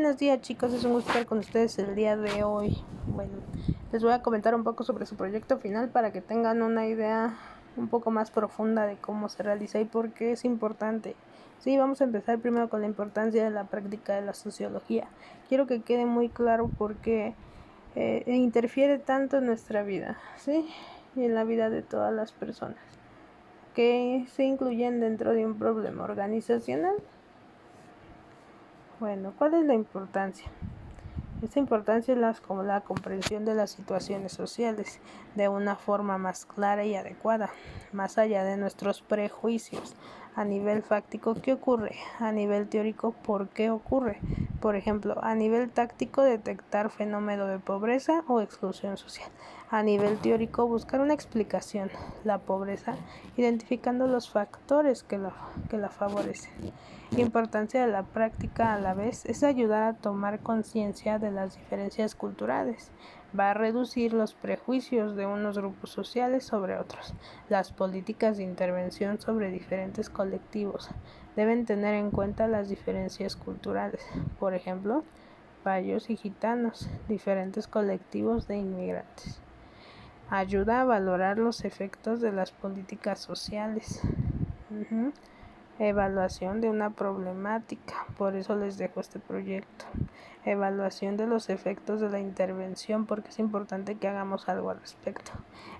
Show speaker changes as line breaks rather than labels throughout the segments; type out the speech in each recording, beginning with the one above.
Buenos días, chicos, es un gusto estar con ustedes el día de hoy. Bueno, les voy a comentar un poco sobre su proyecto final para que tengan una idea un poco más profunda de cómo se realiza y por qué es importante. Sí, vamos a empezar primero con la importancia de la práctica de la sociología. Quiero que quede muy claro por qué interfiere tanto en nuestra vida, ¿sí? Y en la vida de todas las personas que se incluyen dentro de un problema organizacional. Bueno, ¿cuál es la importancia? Esta importancia es como la comprensión de las situaciones sociales de una forma más clara y adecuada, más allá de nuestros prejuicios. A nivel fáctico, ¿qué ocurre? A nivel teórico, ¿por qué ocurre? Por ejemplo, a nivel táctico, detectar fenómeno de pobreza o exclusión social. A nivel teórico, buscar una explicación, la pobreza, identificando los factores que la favorecen. La importancia de la práctica a la vez es ayudar a tomar conciencia de las diferencias culturales. Va a reducir los prejuicios de unos grupos sociales sobre otros. Las políticas de intervención sobre diferentes colectivos deben tener en cuenta las diferencias culturales. Por ejemplo, payos y gitanos, diferentes colectivos de inmigrantes. Ayuda a valorar los efectos de las políticas sociales. Evaluación de una problemática, por eso les dejo este proyecto. Evaluación de los efectos de la intervención, porque es importante que hagamos algo al respecto.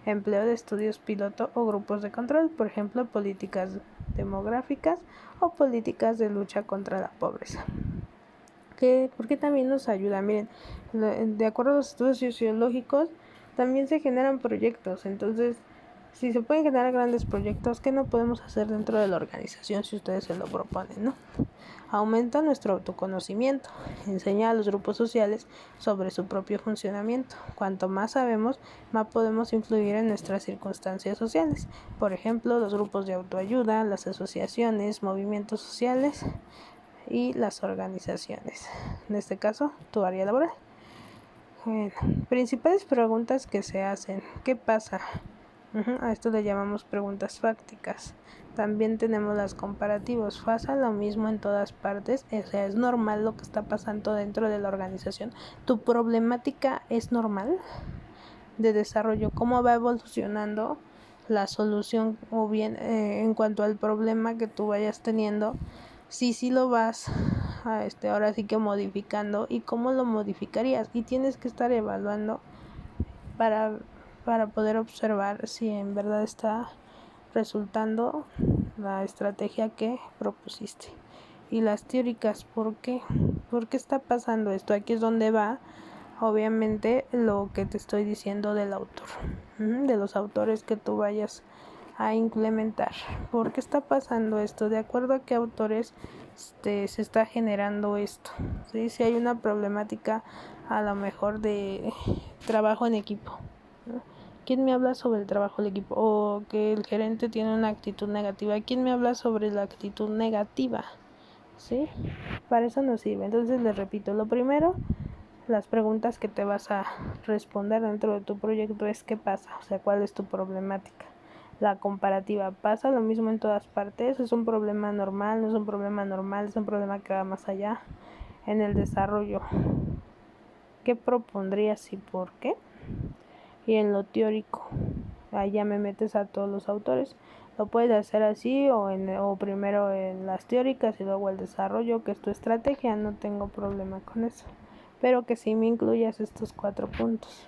Empleo de estudios piloto o grupos de control, por ejemplo, políticas demográficas o políticas de lucha contra la pobreza. Porque también nos ayuda. Miren, de acuerdo a los estudios sociológicos, también se generan proyectos. Entonces, si se pueden generar grandes proyectos, ¿qué no podemos hacer dentro de la organización si ustedes se lo proponen, no? Aumenta nuestro autoconocimiento, enseña a los grupos sociales sobre su propio funcionamiento. Cuanto más sabemos, más podemos influir en nuestras circunstancias sociales. Por ejemplo, los grupos de autoayuda, las asociaciones, movimientos sociales y las organizaciones. En este caso, tu área laboral. Bueno, principales preguntas que se hacen. ¿Qué pasa? A esto le llamamos preguntas fácticas. También tenemos las comparativos. ¿Pasa lo mismo en todas partes? O sea, ¿es normal lo que está pasando dentro de la organización? ¿Tu problemática es normal de desarrollo? ¿Cómo va evolucionando la solución? O bien, en cuanto al problema que tú vayas teniendo, si lo vas ahora sí que modificando, y cómo lo modificarías, y tienes que estar evaluando para poder observar si en verdad está resultando la estrategia que propusiste. Y las teóricas, ¿por qué? ¿Por qué está pasando esto? Aquí es donde va obviamente lo que te estoy diciendo del autor, de los autores que tú vayas a implementar. ¿Por qué está pasando esto? ¿De acuerdo a qué autores se está generando esto? ¿Sí? Si hay una problemática a lo mejor de trabajo en equipo, ¿no? ¿Quién me habla sobre el trabajo en equipo? O que el gerente tiene una actitud negativa. ¿Quién me habla sobre la actitud negativa? ¿Sí? Para eso nos sirve. Entonces les repito, lo primero, las preguntas que te vas a responder dentro de tu proyecto es ¿qué pasa? O sea, ¿cuál es tu problemática? La comparativa, ¿pasa lo mismo en todas partes? ¿Es un problema normal? ¿No es un problema normal? ¿Es un problema que va más allá? En el desarrollo, ¿qué propondrías y por qué? Y en lo teórico, ahí ya me metes a todos los autores. Lo puedes hacer así o primero en las teóricas y luego el desarrollo, que es tu estrategia, no tengo problema con eso. Pero que sí me incluyas estos 4 puntos.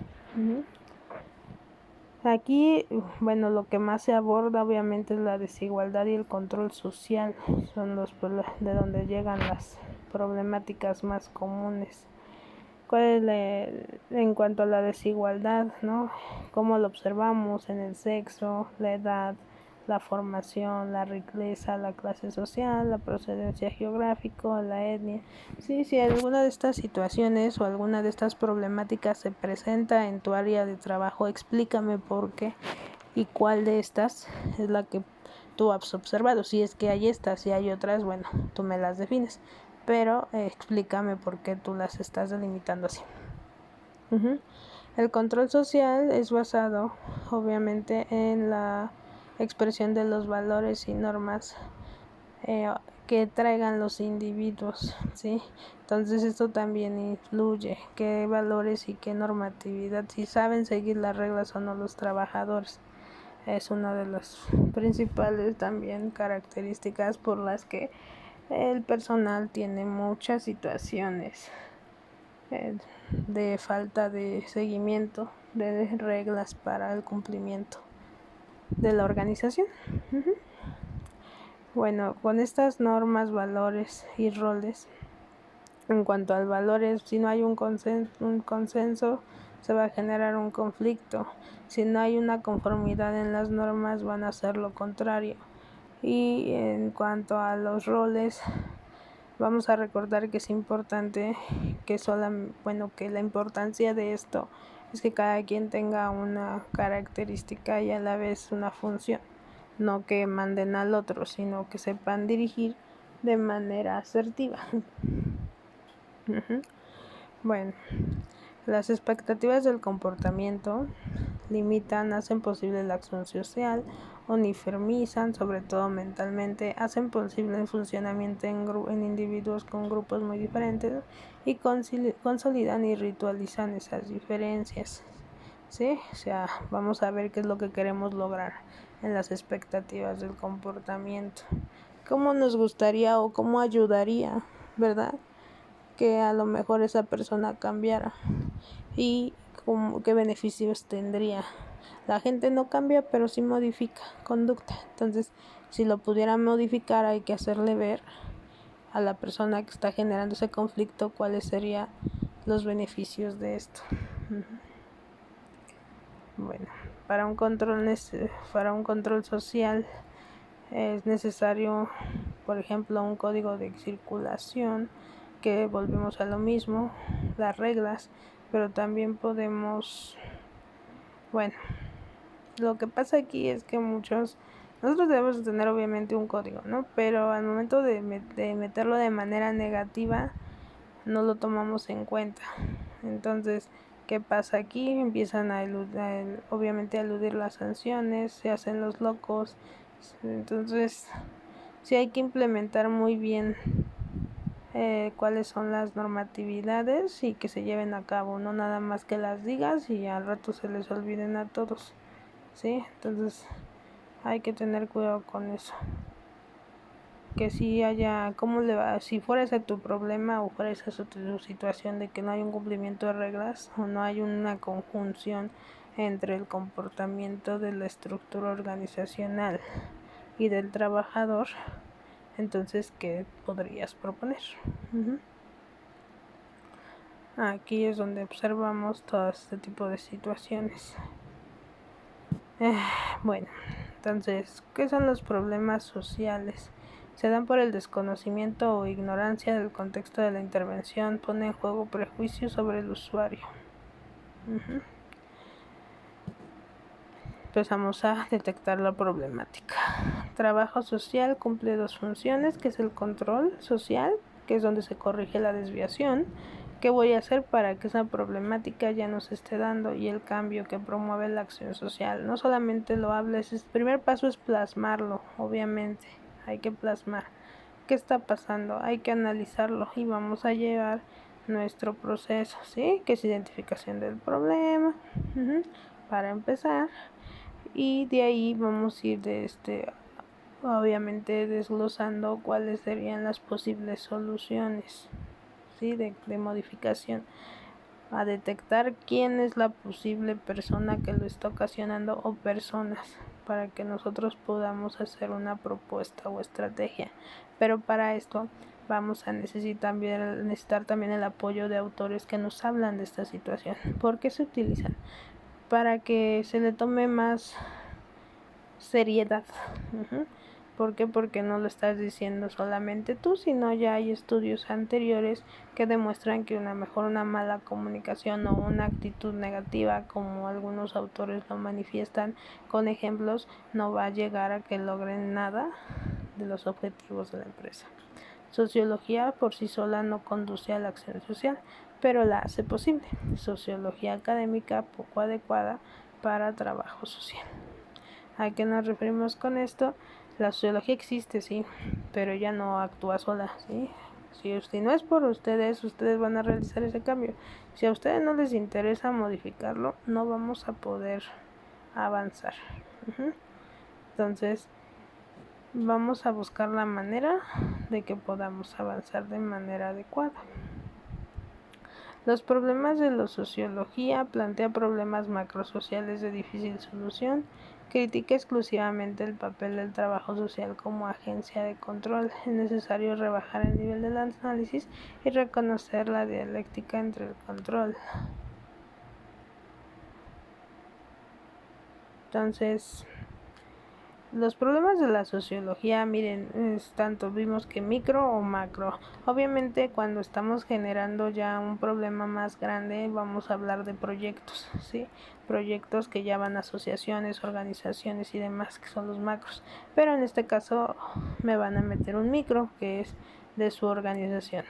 Aquí, bueno, lo que más se aborda obviamente es la desigualdad y el control social. Son de donde llegan las problemáticas más comunes. ¿Cuál es en cuanto a la desigualdad, ¿no? ¿Cómo lo observamos en el sexo, la edad, la formación, la riqueza, la clase social, la procedencia geográfica, la etnia? Sí, si alguna de estas situaciones o alguna de estas problemáticas se presenta en tu área de trabajo, explícame por qué y cuál de estas es la que tú has observado. Si es que hay estas, si hay otras, bueno, tú me las defines. Pero explícame por qué tú las estás delimitando así. El control social es basado obviamente en la expresión de los valores y normas que traigan los individuos, ¿sí? Entonces esto también influye, qué valores y qué normatividad, si saben seguir las reglas o no los trabajadores. Es una de las principales también características por las que el personal tiene muchas situaciones de falta de seguimiento de reglas para el cumplimiento de la organización. Bueno, con estas normas, valores y roles, en cuanto al valores, si no hay un consenso, se va a generar un conflicto. Si no hay una conformidad en las normas, van a hacer lo contrario. Y en cuanto a los roles, vamos a recordar que es importante que la importancia de esto es que cada quien tenga una característica y a la vez una función, no que manden al otro, sino que sepan dirigir de manera asertiva. Bueno, las expectativas del comportamiento limitan, hacen posible la acción social, uniformizan, sobre todo mentalmente, hacen posible el funcionamiento en individuos con grupos muy diferentes y consolidan y ritualizan esas diferencias. ¿Sí? O sea, vamos a ver qué es lo que queremos lograr en las expectativas del comportamiento. ¿Cómo nos gustaría o cómo ayudaría, verdad, que a lo mejor esa persona cambiara? ¿Y qué beneficios tendría? La gente no cambia, pero sí modifica conducta. Entonces, si lo pudiera modificar, hay que hacerle ver a la persona que está generando ese conflicto cuáles serían los beneficios de esto. Bueno, para un control social es necesario, por ejemplo, un código de circulación, que volvemos a lo mismo, las reglas, pero también podemos, bueno, lo que pasa aquí es que nosotros debemos tener obviamente un código, ¿no? Pero al momento de meterlo de manera negativa, no lo tomamos en cuenta. Entonces, ¿qué pasa aquí? Empiezan obviamente a eludir las sanciones, se hacen los locos. Entonces, sí hay que implementar muy bien cuáles son las normatividades y que se lleven a cabo, no nada más que las digas y al rato se les olviden a todos, ¿sí? Entonces, hay que tener cuidado con eso. Que si haya, si fuera ese tu problema o fuera esa tu situación de que no hay un cumplimiento de reglas o no hay una conjunción entre el comportamiento de la estructura organizacional y del trabajador, entonces, ¿qué podrías proponer? Aquí es donde observamos todo este tipo de situaciones. Bueno, entonces, ¿qué son los problemas sociales? Se dan por el desconocimiento o ignorancia del contexto de la intervención, pone en juego prejuicios sobre el usuario. Empezamos a detectar la problemática. Trabajo social cumple dos funciones, que es el control social, que es donde se corrige la desviación. ¿Qué voy a hacer para que esa problemática ya no se esté dando? Y el cambio que promueve la acción social. No solamente lo hables, el primer paso es plasmarlo, obviamente. Hay que plasmar qué está pasando, hay que analizarlo y vamos a llevar nuestro proceso, ¿sí? Que es identificación del problema, para empezar. Y de ahí vamos a ir obviamente desglosando cuáles serían las posibles soluciones, ¿sí? de modificación, a detectar quién es la posible persona que lo está ocasionando o personas, para que nosotros podamos hacer una propuesta o estrategia. Pero para esto vamos a necesitar también el apoyo de autores que nos hablan de esta situación. ¿Por qué se utilizan? Para que se le tome más seriedad. ¿Por qué? Porque no lo estás diciendo solamente tú, sino ya hay estudios anteriores que demuestran que una mala comunicación o una actitud negativa, como algunos autores lo manifiestan con ejemplos, no va a llegar a que logren nada de los objetivos de la empresa. Sociología por sí sola no conduce a la acción social, pero la hace posible. Sociología académica poco adecuada para trabajo social. ¿A qué nos referimos con esto? La sociología existe, sí, pero ella no actúa sola, ¿sí? Si no es por ustedes van a realizar ese cambio. Si a ustedes no les interesa modificarlo, no vamos a poder avanzar. Entonces, vamos a buscar la manera de que podamos avanzar de manera adecuada. Los problemas de la sociología plantea problemas macrosociales de difícil solución, critica exclusivamente el papel del trabajo social como agencia de control. Es necesario rebajar el nivel del análisis y reconocer la dialéctica entre el control. Entonces, los problemas de la sociología, miren, tanto vimos que micro o macro. Obviamente cuando estamos generando ya un problema más grande vamos a hablar de proyectos, ¿sí? Proyectos que ya van a asociaciones, organizaciones y demás, que son los macros. Pero en este caso me van a meter un micro, que es de su organización,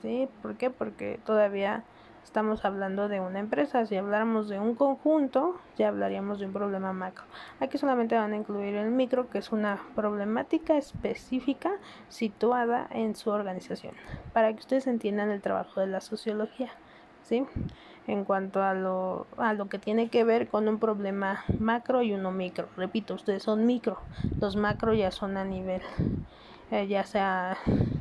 ¿sí? ¿Por qué? Porque todavía estamos hablando de una empresa. Si habláramos de un conjunto, ya hablaríamos de un problema macro. Aquí solamente van a incluir el micro, que es una problemática específica situada en su organización, para que ustedes entiendan el trabajo de la sociología, ¿sí? En cuanto a lo que tiene que ver con un problema macro y uno micro. Repito, ustedes son micro, los macro ya son a nivel, ya sea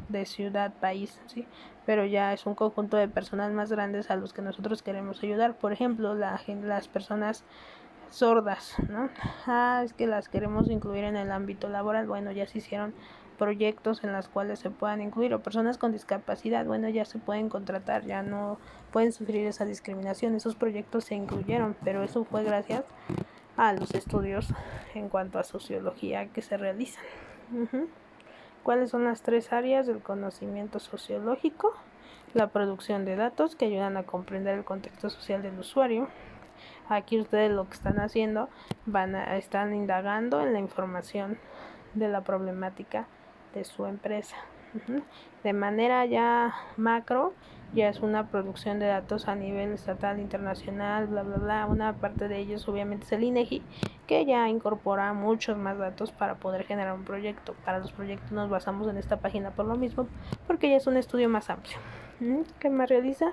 de ciudad, país, ¿sí? Pero ya es un conjunto de personas más grandes a los que nosotros queremos ayudar. Por ejemplo, las personas sordas, ¿no? Es que las queremos incluir en el ámbito laboral. Bueno, ya se hicieron proyectos en los cuales se puedan incluir, o personas con discapacidad, bueno, ya se pueden contratar, ya no pueden sufrir esa discriminación. Esos proyectos se incluyeron, pero eso fue gracias a los estudios en cuanto a sociología que se realizan. ¿Cuáles son las 3 áreas del conocimiento sociológico? La producción de datos que ayudan a comprender el contexto social del usuario. Aquí ustedes lo que están haciendo, están indagando en la información de la problemática de su empresa. De manera ya macro, ya es una producción de datos a nivel estatal, internacional, bla, bla, bla. Una parte de ellos obviamente es el INEGI, que ya incorpora muchos más datos para poder generar un proyecto. Para los proyectos nos basamos en esta página por lo mismo, porque ya es un estudio más amplio, que más realiza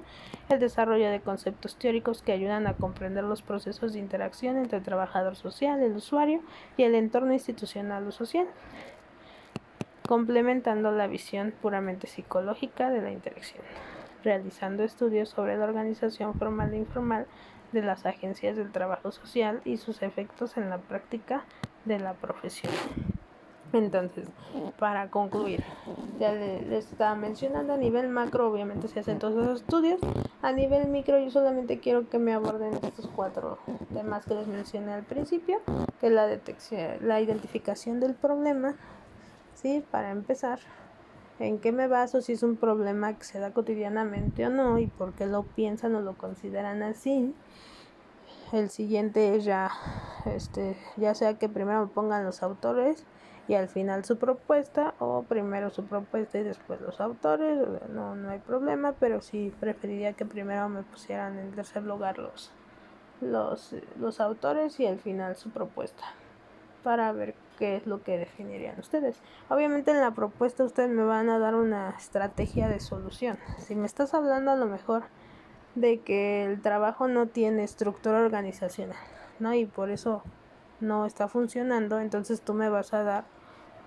el desarrollo de conceptos teóricos que ayudan a comprender los procesos de interacción entre el trabajador social, el usuario y el entorno institucional o social, complementando la visión puramente psicológica de la interacción, realizando estudios sobre la organización formal e informal de las agencias del trabajo social y sus efectos en la práctica de la profesión. Entonces, para concluir, ya les estaba mencionando, a nivel macro obviamente se hacen todos los estudios. A nivel micro yo solamente quiero que me aborden estos 4 temas que les mencioné al principio, que es la detección, la identificación del problema, ¿sí? Para empezar, en qué me baso, si es un problema que se da cotidianamente o no, y por qué lo piensan o lo consideran así. El siguiente es ya sea que primero me pongan los autores y al final su propuesta, o primero su propuesta y después los autores. No hay problema, pero sí preferiría que primero me pusieran en tercer lugar los autores y al final su propuesta, para ver qué es lo que definirían ustedes. Obviamente en la propuesta ustedes me van a dar una estrategia de solución. Si me estás hablando a lo mejor de que el trabajo no tiene estructura organizacional, ¿no? Y por eso no está funcionando, entonces tú me vas a dar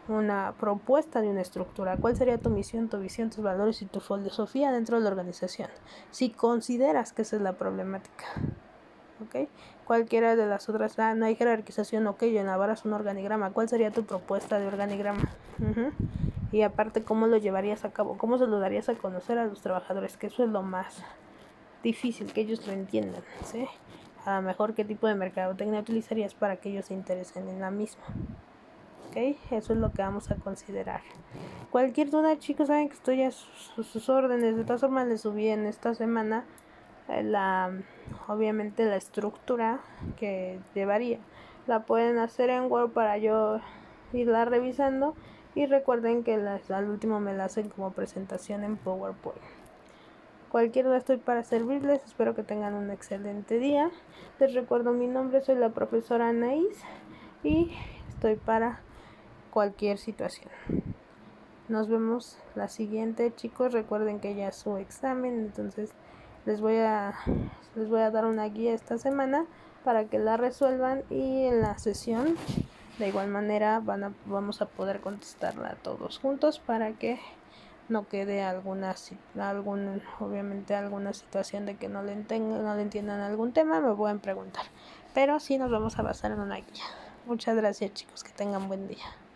una propuesta de una estructura. ¿Cuál sería tu misión, tu visión, tus valores y tu filosofía dentro de la organización? Si consideras que esa es la problemática, ¿ok? Cualquiera de las otras, no hay jerarquización, ok, elaboras un organigrama. ¿Cuál sería tu propuesta de organigrama? Y aparte, ¿cómo lo llevarías a cabo? ¿Cómo se lo darías a conocer a los trabajadores? Que eso es lo más difícil, que ellos lo entiendan, ¿sí? A lo mejor qué tipo de mercadotecnia utilizarías para que ellos se interesen en la misma. ¿Ok? Eso es lo que vamos a considerar. Cualquier duda, chicos, saben que estoy a sus órdenes. De todas formas, les subí en esta semana obviamente la estructura que llevaría. La pueden hacer en Word para yo irla revisando, y recuerden que al último me la hacen como presentación en PowerPoint. Cualquier duda estoy para servirles. Espero que tengan un excelente día. Les recuerdo mi nombre, soy la profesora Anaís y estoy para cualquier situación. Nos vemos la siguiente, chicos. Recuerden que ya es su examen, entonces les voy a dar una guía esta semana para que la resuelvan, y en la sesión de igual manera vamos a poder contestarla todos juntos para que no quede obviamente alguna situación de que no le entiendan algún tema, me pueden preguntar, pero sí nos vamos a basar en una guía. Muchas gracias, chicos, que tengan buen día.